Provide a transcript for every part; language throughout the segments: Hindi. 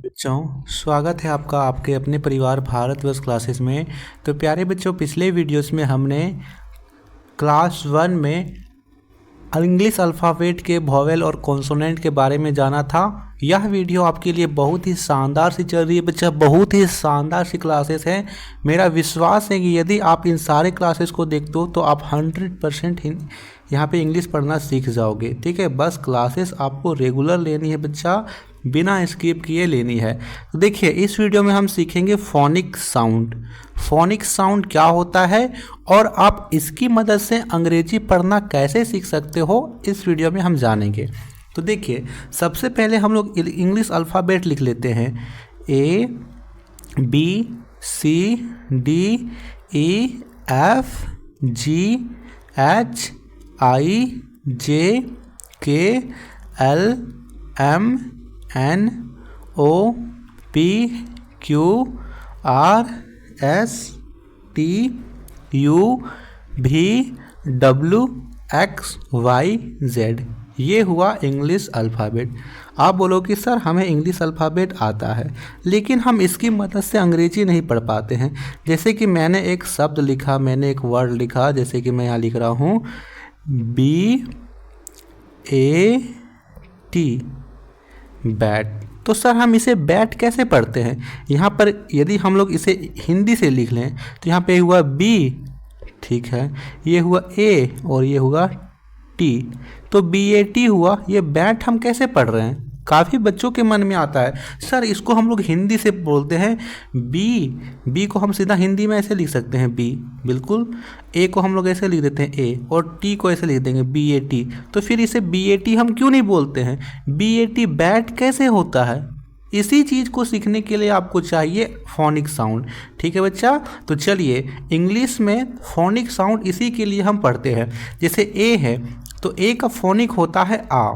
बच्चों, स्वागत है आपका आपके अपने परिवार भारतवर्ष क्लासेस में। तो प्यारे बच्चों, पिछले वीडियोस में हमने क्लास 1 में इंग्लिश अल्फ़ाबेट के वोवेल और कॉन्सोनेंट के बारे में जाना था। यह वीडियो आपके लिए बहुत ही शानदार सी चल रही है बच्चा, बहुत ही शानदार सी क्लासेस हैं। मेरा विश्वास है कि यदि आप इन सारे क्लासेस को देखते हो तो आप 100% यहाँ पे इंग्लिश पढ़ना सीख जाओगे। ठीक है, बस क्लासेस आपको रेगुलर लेनी है बच्चा, बिना स्किप किए लेनी है। तो देखिए, इस वीडियो में हम सीखेंगे फोनिक साउंड। फोनिक साउंड क्या होता है और आप इसकी मदद से अंग्रेजी पढ़ना कैसे सीख सकते हो, इस वीडियो में हम जानेंगे। तो देखिए, सबसे पहले हम लोग इंग्लिश अल्फ़ाबेट लिख लेते हैं। ABCDEFGHIJKLMNOPQRSTUVWXYZ। ये हुआ इंग्लिश अल्फ़ाबेट। आप बोलो कि सर हमें इंग्लिश अल्फ़ाबेट आता है, लेकिन हम इसकी मदद से अंग्रेजी नहीं पढ़ पाते हैं। जैसे कि मैंने एक शब्द लिखा, मैंने एक वर्ड लिखा, जैसे कि मैं यहाँ लिख रहा हूँ BAT, बैट। तो सर हम इसे बैट कैसे पढ़ते हैं? यहाँ पर यदि हम लोग इसे हिंदी से लिख लें तो यहाँ पे हुआ B, ठीक है, ये हुआ A और ये हुआ T, तो BAT हुआ। ये बैट हम कैसे पढ़ रहे हैं? काफ़ी बच्चों के मन में आता है, सर इसको हम लोग हिंदी से बोलते हैं बी को हम सीधा हिंदी में ऐसे लिख सकते हैं B, बिल्कुल। A को हम लोग ऐसे लिख देते हैं A और T को ऐसे लिख देंगे BAT। तो फिर इसे BAT हम क्यों नहीं बोलते हैं? BAT बैट कैसे होता है? इसी चीज़ को सीखने के लिए आपको चाहिए फोनिक साउंड। ठीक है बच्चा, तो चलिए इंग्लिश में फोनिक साउंड इसी के लिए हम पढ़ते हैं। जैसे A है तो A का फोनिक होता है आ,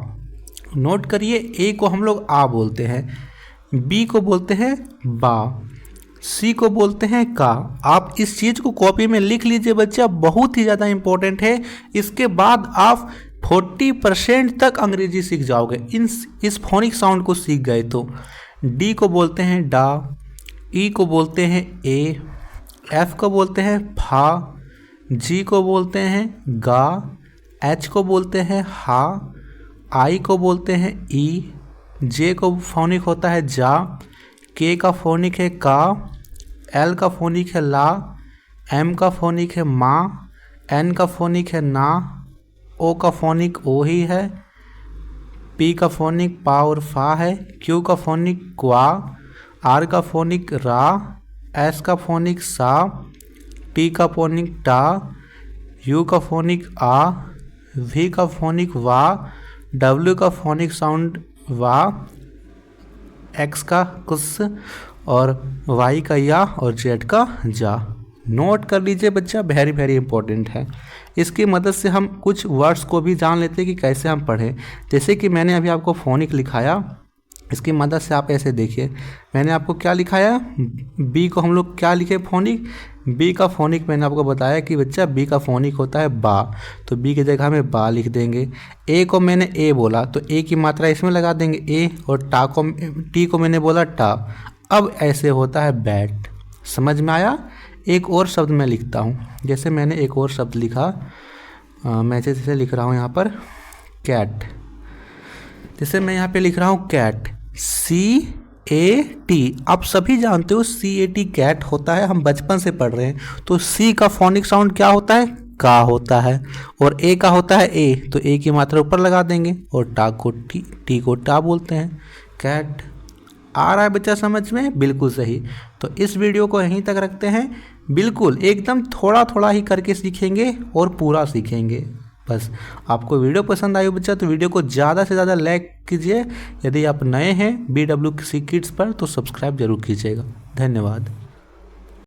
नोट करिए। A को हम लोग आ बोलते हैं, B को बोलते हैं बा, C को बोलते हैं का। आप इस चीज़ को कॉपी में लिख लीजिए बच्चा, बहुत ही ज़्यादा इंपॉर्टेंट है। इसके बाद आप 40% तक अंग्रेजी सीख जाओगे इस फोनिक साउंड को सीख गए तो। D को बोलते हैं डा, E को बोलते हैं ए, F को बोलते हैं फा, G को बोलते हैं गा, H को बोलते हैं हा, I को बोलते हैं ई, J को फोनिक होता है जा, K का फोनिक है का, L का फोनिक है ला, M का फोनिक है मा, N का फोनिक है ना, O का फोनिक ओ ही है, P का फोनिक पा और फा है, Q का फोनिक क्वा, R का फोनिक रा, S का फोनिक सा, T का फोनिक टा, U का फोनिक आ, V का फोनिक वा, W का फोनिक साउंड वा, X का कुस और Y का या और Z का जा। नोट कर लीजिए बच्चा, वेरी वेरी इंपॉर्टेंट है। इसकी मदद से हम कुछ वर्ड्स को भी जान लेते हैं कि कैसे हम पढ़ें। जैसे कि मैंने अभी आपको फोनिक लिखाया, इसकी मदद से आप ऐसे देखिए, मैंने आपको क्या लिखाया, B को हम लोग क्या लिखे फोनिक, B का फोनिक मैंने आपको बताया कि बच्चा B का फोनिक होता है बा, तो B की जगह में बा लिख देंगे। A को मैंने A बोला तो A की मात्रा इसमें लगा देंगे A, और T को मैंने बोला टा। अब ऐसे होता है बैट। समझ में आया? एक और शब्द मैं लिखता हूँ, जैसे मैंने एक और शब्द लिखा, मैं जैसे लिख रहा हूँ यहाँ पर कैट। जैसे मैं यहाँ पे लिख रहा हूँ कैट, CAT। आप सभी जानते हो CAT कैट होता है, हम बचपन से पढ़ रहे हैं। तो C का फोनिक साउंड क्या होता है? का होता है, और A का होता है ए, तो A की मात्रा ऊपर लगा देंगे, और टा को टी को टा बोलते हैं, कैट। आ रहा है बच्चा समझ में? बिल्कुल सही। तो इस वीडियो को यहीं तक रखते हैं, बिल्कुल एकदम थोड़ा थोड़ा ही करके सीखेंगे और पूरा सीखेंगे। बस आपको वीडियो पसंद आई हो बच्चा तो वीडियो को ज़्यादा से ज़्यादा लाइक कीजिए। यदि आप नए हैं BWC किड्स पर तो सब्सक्राइब जरूर कीजिएगा। धन्यवाद।